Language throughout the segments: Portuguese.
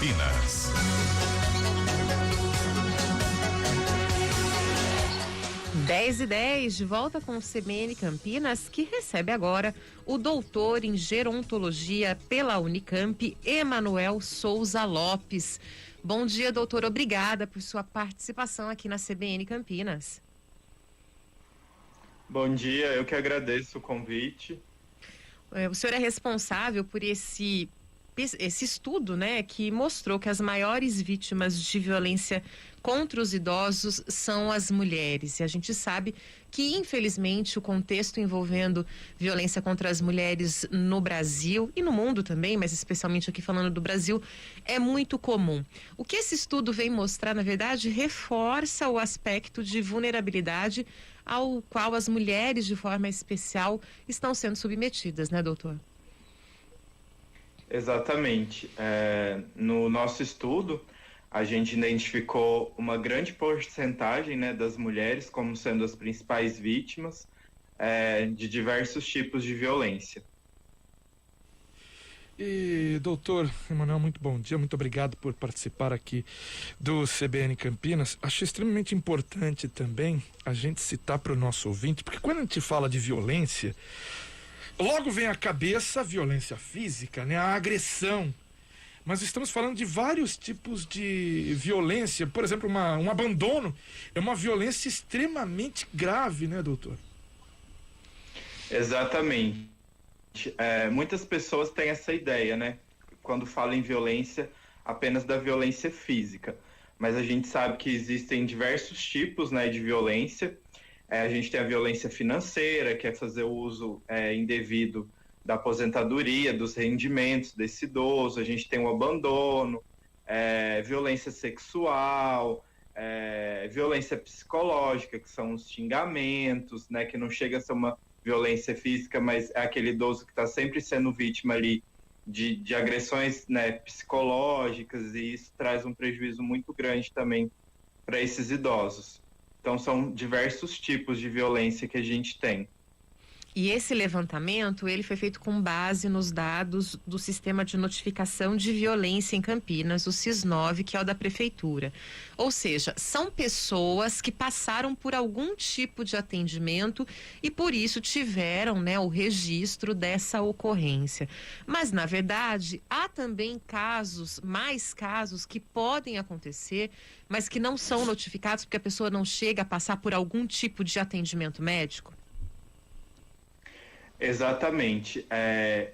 Campinas. Dez e 10, de volta com o CBN Campinas, que recebe agora o doutor em gerontologia pela Unicamp, Emanuel Souza Lopes. Bom dia, doutor. Obrigada por sua participação aqui na CBN Campinas. Bom dia, eu que agradeço o convite. O senhor é responsável por esse estudo, né, que mostrou que as maiores vítimas de violência contra os idosos são as mulheres. E a gente sabe que, infelizmente, o contexto envolvendo violência contra as mulheres no Brasil e no mundo também, mas especialmente aqui falando do Brasil, é muito comum. O que esse estudo vem mostrar, na verdade, reforça o aspecto de vulnerabilidade ao qual as mulheres, de forma especial, estão sendo submetidas, né, doutor? Exatamente. No nosso estudo, a gente identificou uma grande porcentagem, né, das mulheres como sendo as principais vítimas de diversos tipos de violência. E, doutor Emanuel, muito bom dia, muito obrigado por participar aqui do CBN Campinas. Acho extremamente importante também a gente citar para o nosso ouvinte, porque quando a gente fala de violência, logo vem à cabeça a violência física, né, a agressão. Mas estamos falando de vários tipos de violência. Por exemplo, um abandono é uma violência extremamente grave, né, doutor? Exatamente. Muitas pessoas têm essa ideia, né? Quando falam em violência, apenas da violência física. Mas a gente sabe que existem diversos tipos, né, de violência. A gente tem a violência financeira, que é fazer o uso indevido da aposentadoria, dos rendimentos desse idoso. A gente tem o abandono, violência sexual, violência psicológica, que são os xingamentos, né, que não chega a ser uma violência física, mas é aquele idoso que está sempre sendo vítima ali de agressões, né, psicológicas, e isso traz um prejuízo muito grande também para esses idosos. Então são diversos tipos de violência que a gente tem. E esse levantamento, ele foi feito com base nos dados do Sistema de Notificação de Violência em Campinas, o SIS9, que é o da Prefeitura. Ou seja, são pessoas que passaram por algum tipo de atendimento e por isso tiveram, né, o registro dessa ocorrência. Mas, na verdade, há também mais casos que podem acontecer, mas que não são notificados porque a pessoa não chega a passar por algum tipo de atendimento médico? Exatamente.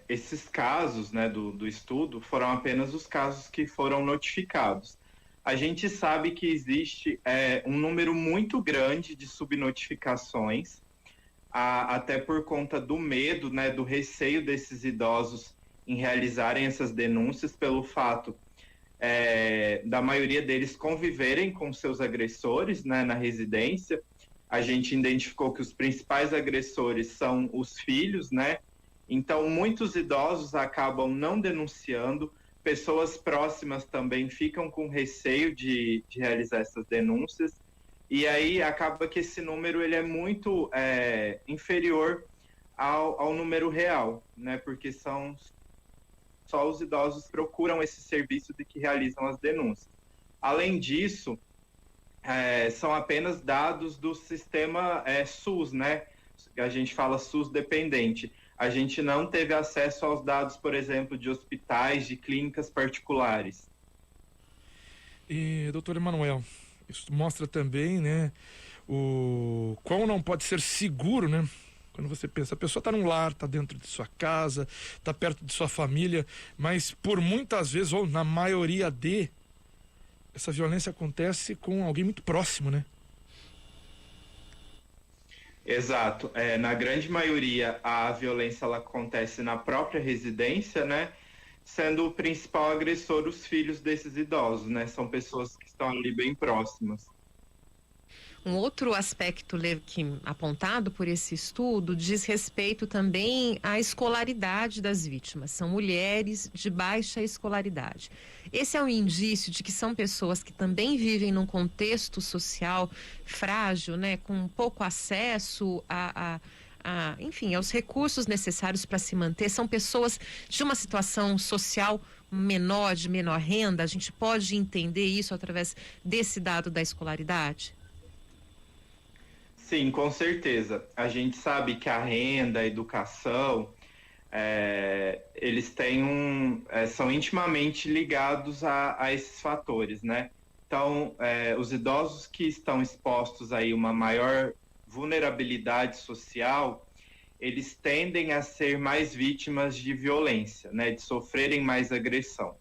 Esses casos, né, do estudo foram apenas os casos que foram notificados. A gente sabe que existe um número muito grande de subnotificações, até por conta do medo, né, do receio desses idosos em realizarem essas denúncias, pelo fato da maioria deles conviverem com seus agressores, né, na residência. A gente identificou que os principais agressores são os filhos, né? Então, muitos idosos acabam não denunciando, pessoas próximas também ficam com receio de realizar essas denúncias, e aí acaba que esse número ele é muito inferior ao número real, né? Porque só os idosos procuram esse serviço de que realizam as denúncias. Além disso, são apenas dados do sistema SUS, né? A gente fala SUS dependente. A gente não teve acesso aos dados, por exemplo, de hospitais, de clínicas particulares. E, doutor Emanuel, isso mostra também, né, o qual não pode ser seguro, né? Quando você pensa, a pessoa está num lar, está dentro de sua casa, está perto de sua família, mas por muitas vezes, ou na maioria essa violência acontece com alguém muito próximo, né? Exato. Na grande maioria, a violência ela acontece na própria residência, né? Sendo o principal agressor os filhos desses idosos, né? São pessoas que estão ali bem próximas. Um outro aspecto apontado por esse estudo diz respeito também à escolaridade das vítimas. São mulheres de baixa escolaridade. Esse é um indício de que são pessoas que também vivem num contexto social frágil, né, com pouco acesso enfim, aos recursos necessários para se manter. São pessoas de uma situação social menor, de menor renda? A gente pode entender isso através desse dado da escolaridade? Sim, com certeza. A gente sabe que a renda, a educação, eles têm são intimamente ligados a esses fatores, né? Então, os idosos que estão expostos aí a uma maior vulnerabilidade social, eles tendem a ser mais vítimas de violência, né? De sofrerem mais agressão.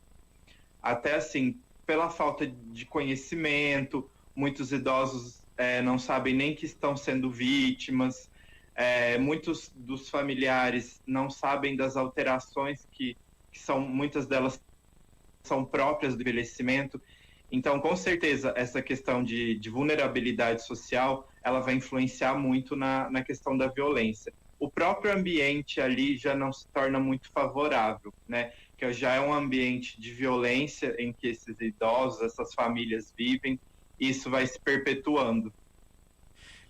Até assim, pela falta de conhecimento, muitos idosos não sabem nem que estão sendo vítimas, muitos dos familiares não sabem das alterações que são, muitas delas são próprias do envelhecimento. Então, com certeza, essa questão de vulnerabilidade social, ela vai influenciar muito na questão da violência. O próprio ambiente ali já não se torna muito favorável, né? Que já é um ambiente de violência em que esses idosos, essas famílias vivem, e isso vai se perpetuando.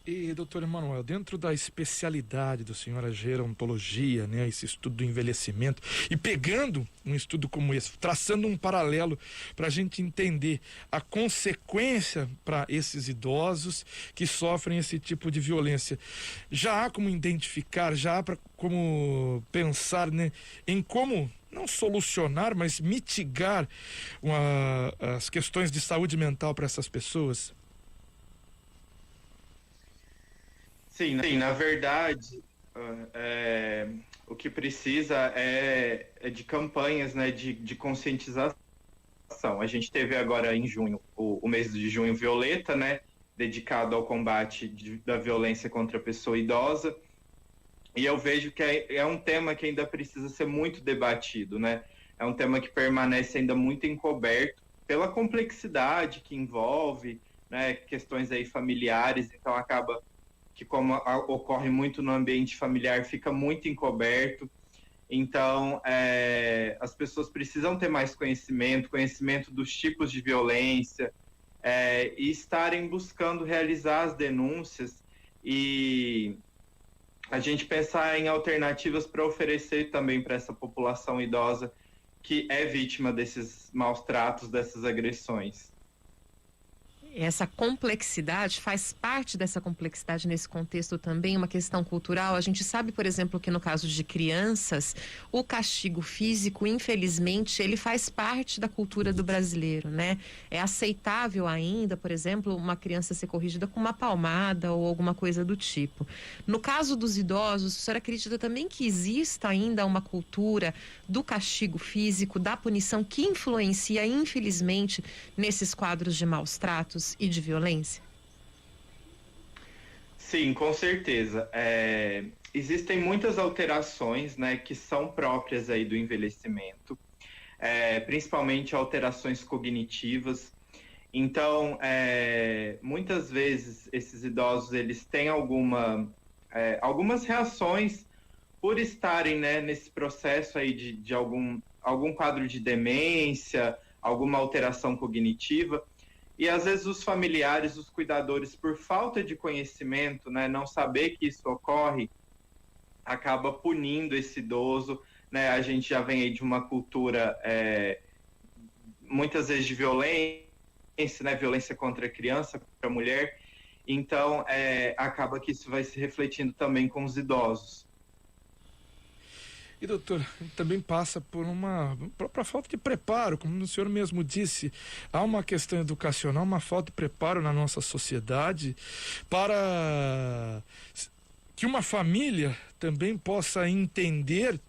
E, doutor Emanuel, dentro da especialidade do senhor, a gerontologia, né, esse estudo do envelhecimento, e pegando um estudo como esse, traçando um paralelo para a gente entender a consequência para esses idosos que sofrem esse tipo de violência, já há como identificar, já há como pensar, né, em como não solucionar, mas mitigar as questões de saúde mental para essas pessoas? Sim, na verdade, o que precisa é de campanhas, né, de conscientização. A gente teve agora em junho, o mês de junho violeta, né, dedicado ao combate da violência contra a pessoa idosa, e eu vejo que é um tema que ainda precisa ser muito debatido, né, é um tema que permanece ainda muito encoberto pela complexidade que envolve, né, questões aí familiares, então acaba que, como ocorre muito no ambiente familiar, fica muito encoberto. Então, as pessoas precisam ter mais conhecimento dos tipos de violência, e estarem buscando realizar as denúncias e a gente pensar em alternativas para oferecer também para essa população idosa que é vítima desses maus tratos, dessas agressões. Essa complexidade, faz parte dessa complexidade nesse contexto também uma questão cultural. A gente sabe, por exemplo, que no caso de crianças, o castigo físico, infelizmente, ele faz parte da cultura do brasileiro, né? É aceitável ainda, por exemplo, uma criança ser corrigida com uma palmada ou alguma coisa do tipo. No caso dos idosos, a senhora acredita também que exista ainda uma cultura do castigo físico, da punição, que influencia, infelizmente, nesses quadros de maus tratos e de violência? Sim, com certeza. Existem muitas alterações, né, que são próprias aí do envelhecimento, principalmente alterações cognitivas. Então, muitas vezes esses idosos eles têm algumas reações por estarem, né, nesse processo aí de algum quadro de demência, alguma alteração cognitiva. E às vezes os familiares, os cuidadores, por falta de conhecimento, né, não saber que isso ocorre, acaba punindo esse idoso, né? A gente já vem aí de uma cultura muitas vezes de violência, né, violência contra a criança, contra a mulher. Então acaba que isso vai se refletindo também com os idosos. E, doutor, também passa por uma própria falta de preparo, como o senhor mesmo disse. Há uma questão educacional, uma falta de preparo na nossa sociedade para que uma família também possa entender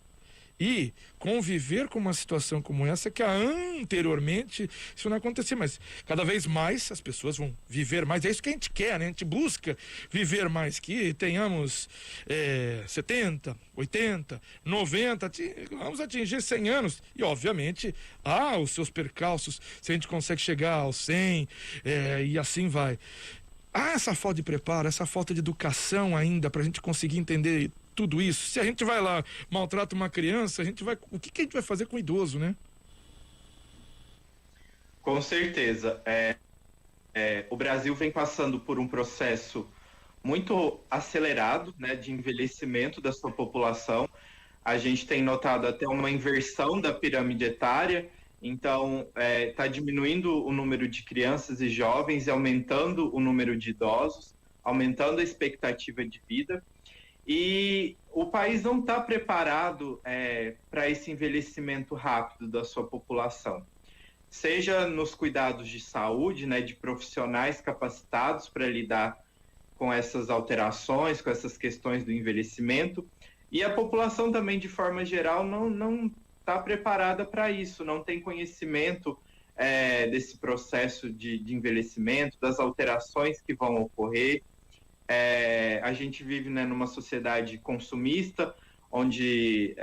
e conviver com uma situação como essa, que anteriormente isso não acontecia, mas cada vez mais as pessoas vão viver mais. É isso que a gente quer, né? A gente busca viver mais, que tenhamos 70, 80, 90, vamos atingir 100 anos. E obviamente há os seus percalços, se a gente consegue chegar aos 100, e assim vai. Há essa falta de preparo, essa falta de educação ainda para a gente conseguir entender tudo isso. Se a gente vai lá, maltrata uma criança, o que a gente vai fazer com o idoso, né? Com certeza. O Brasil vem passando por um processo muito acelerado, né, de envelhecimento da sua população. A gente tem notado até uma inversão da pirâmide etária. Então, está diminuindo o número de crianças e jovens e aumentando o número de idosos, aumentando a expectativa de vida. E o país não está preparado para esse envelhecimento rápido da sua população. Seja nos cuidados de saúde, né, de profissionais capacitados para lidar com essas alterações, com essas questões do envelhecimento, e a população também, de forma geral, não está preparada para isso, não tem conhecimento desse processo de envelhecimento, das alterações que vão ocorrer. A gente vive, né, numa sociedade consumista, onde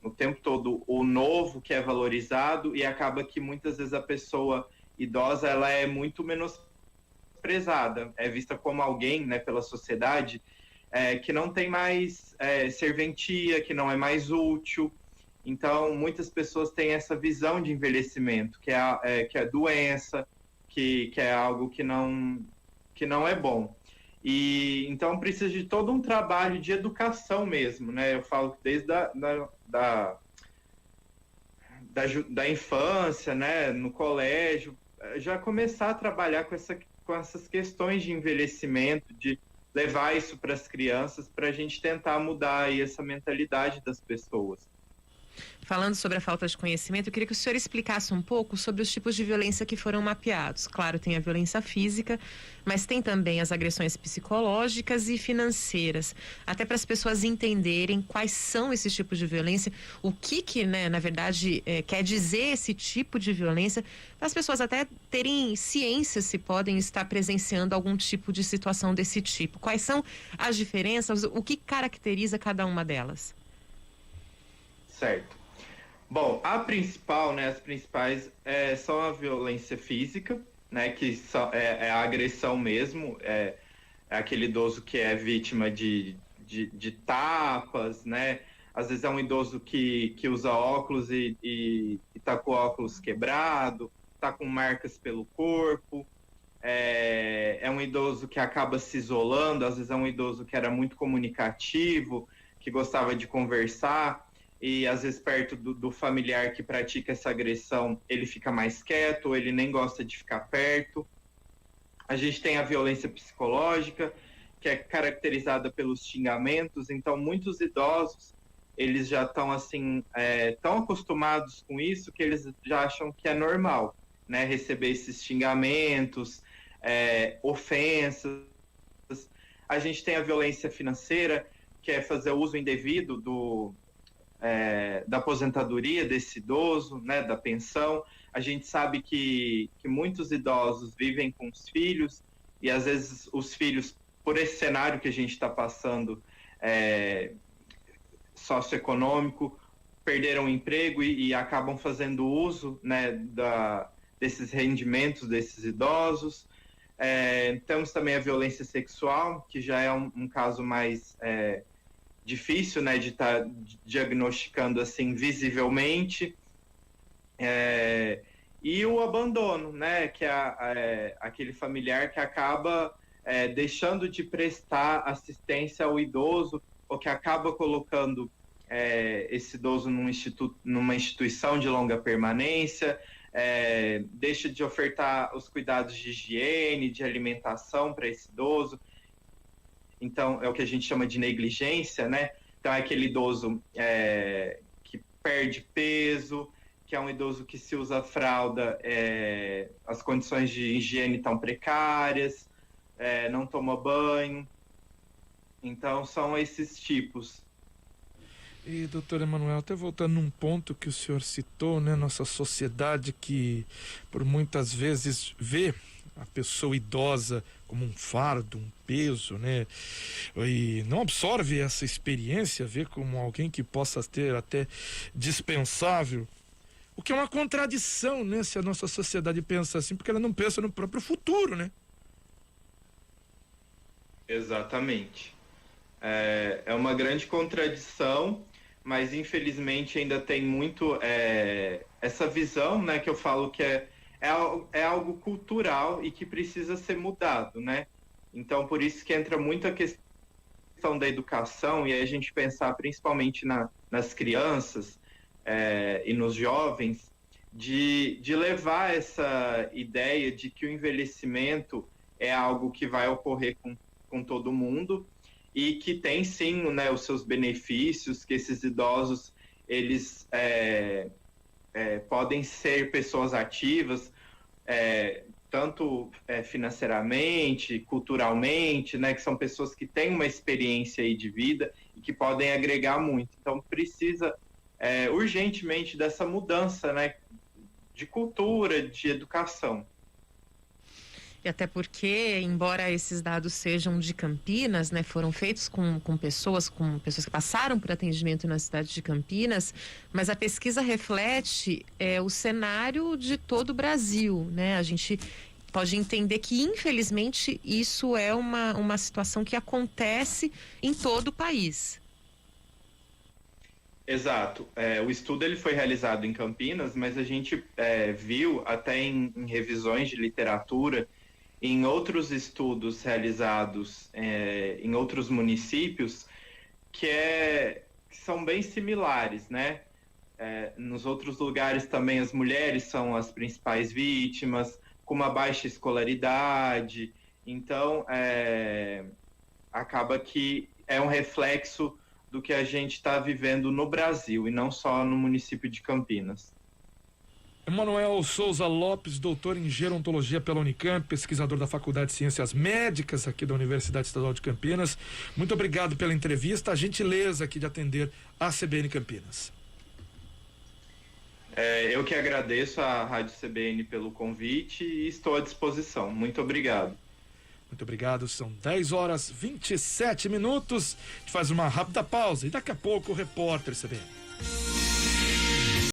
o tempo todo o novo que é valorizado, e acaba que muitas vezes a pessoa idosa ela é muito menosprezada, é vista como alguém, né, pela sociedade que não tem mais serventia, que não é mais útil. Então, muitas pessoas têm essa visão de envelhecimento, que é doença, que é algo que não é bom. E então precisa de todo um trabalho de educação mesmo, né? Eu falo que desde da infância, né, no colégio, já começar a trabalhar com essas questões de envelhecimento, de levar isso para as crianças, para a gente tentar mudar aí essa mentalidade das pessoas. Falando sobre a falta de conhecimento, eu queria que o senhor explicasse um pouco sobre os tipos de violência que foram mapeados. Claro, tem a violência física, mas tem também as agressões psicológicas e financeiras. Até para as pessoas entenderem quais são esses tipos de violência, o que né, na verdade, quer dizer esse tipo de violência, para as pessoas até terem ciência se podem estar presenciando algum tipo de situação desse tipo. Quais são as diferenças, o que caracteriza cada uma delas? Certo. Bom, as principais são a violência física, né, que é a agressão mesmo, é aquele idoso que é vítima de tapas, né, às vezes é um idoso que usa óculos e tá com o óculos quebrado, tá com marcas pelo corpo, é um idoso que acaba se isolando, às vezes é um idoso que era muito comunicativo, que gostava de conversar, e às vezes perto do familiar que pratica essa agressão, ele fica mais quieto, ou ele nem gosta de ficar perto. A gente tem a violência psicológica, que é caracterizada pelos xingamentos. Então, muitos idosos, eles já estão assim, tão acostumados com isso, que eles já acham que é normal, né, receber esses xingamentos, ofensas. A gente tem a violência financeira, que é fazer uso indevido da aposentadoria desse idoso, né, da pensão. A gente sabe que muitos idosos vivem com os filhos, e às vezes os filhos, por esse cenário que a gente está passando, socioeconômico, perderam o emprego e acabam fazendo uso, né, desses rendimentos desses idosos. Temos também a violência sexual, que já é um caso mais difícil, né, de estar diagnosticando assim visivelmente, e o abandono, né, que é aquele familiar que acaba deixando de prestar assistência ao idoso, ou que acaba colocando esse idoso numa instituição de longa permanência, deixa de ofertar os cuidados de higiene, de alimentação para esse idoso. Então, é o que a gente chama de negligência, né? Então, é aquele idoso que perde peso, que é um idoso que, se usa fralda, as condições de higiene estão precárias, não toma banho. Então, são esses tipos. E, doutor Emanuel, até voltando num ponto que o senhor citou, né? Nossa sociedade que, por muitas vezes, vê a pessoa idosa como um fardo, um peso, né? E não absorve essa experiência, vê como alguém que possa ter até dispensável. O que é uma contradição, né? Se a nossa sociedade pensa assim, porque ela não pensa no próprio futuro, né? Exatamente. É uma grande contradição, mas infelizmente ainda tem muito essa visão, né? Que eu falo que é algo cultural e que precisa ser mudado, né? Então, por isso que entra muito a questão da educação, e aí a gente pensar principalmente nas crianças e nos jovens, de levar essa ideia de que o envelhecimento é algo que vai ocorrer com todo mundo e que tem sim, né, os seus benefícios, que esses idosos eles podem ser pessoas ativas, tanto financeiramente, culturalmente, né, que são pessoas que têm uma experiência aí de vida e que podem agregar muito. Então precisa urgentemente dessa mudança, né, de cultura, de educação. E até porque, embora esses dados sejam de Campinas, né, foram feitos com pessoas que passaram por atendimento na cidade de Campinas, mas a pesquisa reflete o cenário de todo o Brasil, né? A gente pode entender que, infelizmente, isso é uma situação que acontece em todo o país. Exato. O estudo ele foi realizado em Campinas, mas a gente viu até em revisões de literatura, em outros estudos realizados em outros municípios, que são bem similares, né? Nos outros lugares também as mulheres são as principais vítimas, com uma baixa escolaridade. Então, acaba que é um reflexo do que a gente está vivendo no Brasil e não só no município de Campinas. Emanuel Souza Lopes, doutor em gerontologia pela Unicamp, pesquisador da Faculdade de Ciências Médicas aqui da Universidade Estadual de Campinas. Muito obrigado pela entrevista, a gentileza aqui de atender a CBN Campinas. Eu que agradeço à Rádio CBN pelo convite e estou à disposição. Muito obrigado. Muito obrigado, são 10h27. A gente faz uma rápida pausa e daqui a pouco o repórter CBN.